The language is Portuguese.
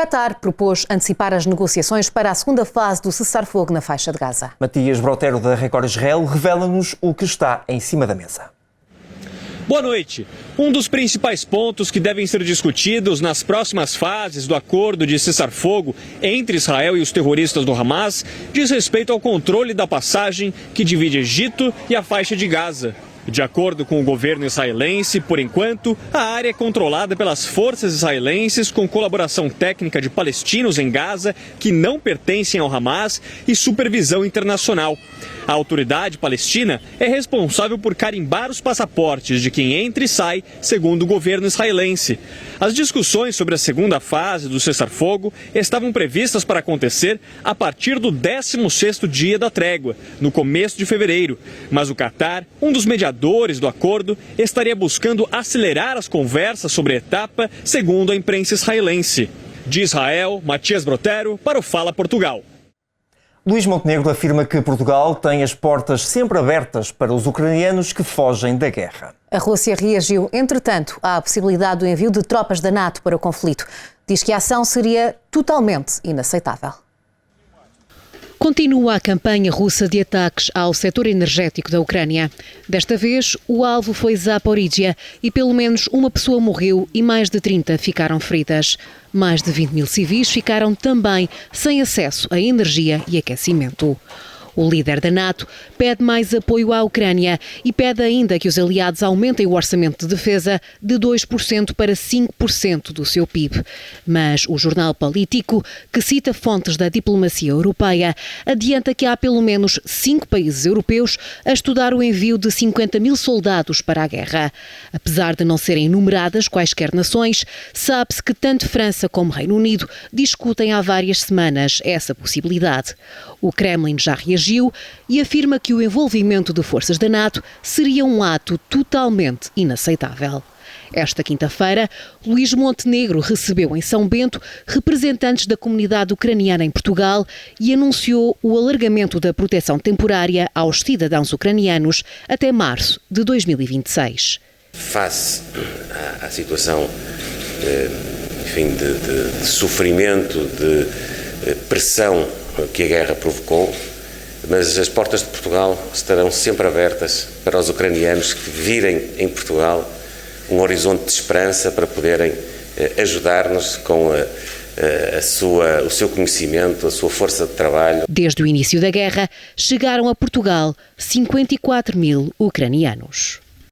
Qatar propôs antecipar as negociações para a segunda fase do cessar-fogo na faixa de Gaza. Matias Brotero, da Record Israel, revela-nos o que está em cima da mesa. Boa noite. Um dos principais pontos que devem ser discutidos nas próximas fases do acordo de cessar-fogo entre Israel e os terroristas do Hamas diz respeito ao controle da passagem que divide Egito e a faixa de Gaza. De acordo com o governo israelense, por enquanto, a área é controlada pelas forças israelenses com colaboração técnica de palestinos em Gaza que não pertencem ao Hamas e supervisão internacional. A autoridade palestina é responsável por carimbar os passaportes de quem entra e sai, segundo o governo israelense. As discussões sobre a segunda fase do cessar-fogo estavam previstas para acontecer a partir do 16º dia da trégua, no começo de fevereiro. Mas o Qatar, um dos mediadores do acordo, estaria buscando acelerar as conversas sobre a etapa, segundo a imprensa israelense. De Israel, Matias Brotero, para o Fala Portugal. Luís Montenegro afirma que Portugal tem as portas sempre abertas para os ucranianos que fogem da guerra. A Rússia reagiu, entretanto, à possibilidade do envio de tropas da NATO para o conflito. Diz que a ação seria totalmente inaceitável. Continua a campanha russa de ataques ao setor energético da Ucrânia. Desta vez, o alvo foi Zaporíjia e pelo menos uma pessoa morreu e mais de 30 ficaram feridas. Mais de 20 mil civis ficaram também sem acesso a energia e aquecimento. O líder da NATO pede mais apoio à Ucrânia e pede ainda que os aliados aumentem o orçamento de defesa de 2% para 5% do seu PIB. Mas o jornal Político, que cita fontes da diplomacia europeia, adianta que há pelo menos 5 países europeus a estudar o envio de 50 mil soldados para a guerra. Apesar de não serem enumeradas quaisquer nações, sabe-se que tanto França como Reino Unido discutem há várias semanas essa possibilidade. O Kremlin já reagiu e afirma que o envolvimento de forças da NATO seria um ato totalmente inaceitável. Esta quinta-feira, Luís Montenegro recebeu em São Bento representantes da comunidade ucraniana em Portugal e anunciou o alargamento da proteção temporária aos cidadãos ucranianos até março de 2026. Face à situação de sofrimento, de pressão que a guerra provocou, mas as portas de Portugal estarão sempre abertas para os ucranianos que virem em Portugal um horizonte de esperança para poderem ajudar-nos com o seu conhecimento, a sua força de trabalho. Desde o início da guerra, chegaram a Portugal 54 mil ucranianos.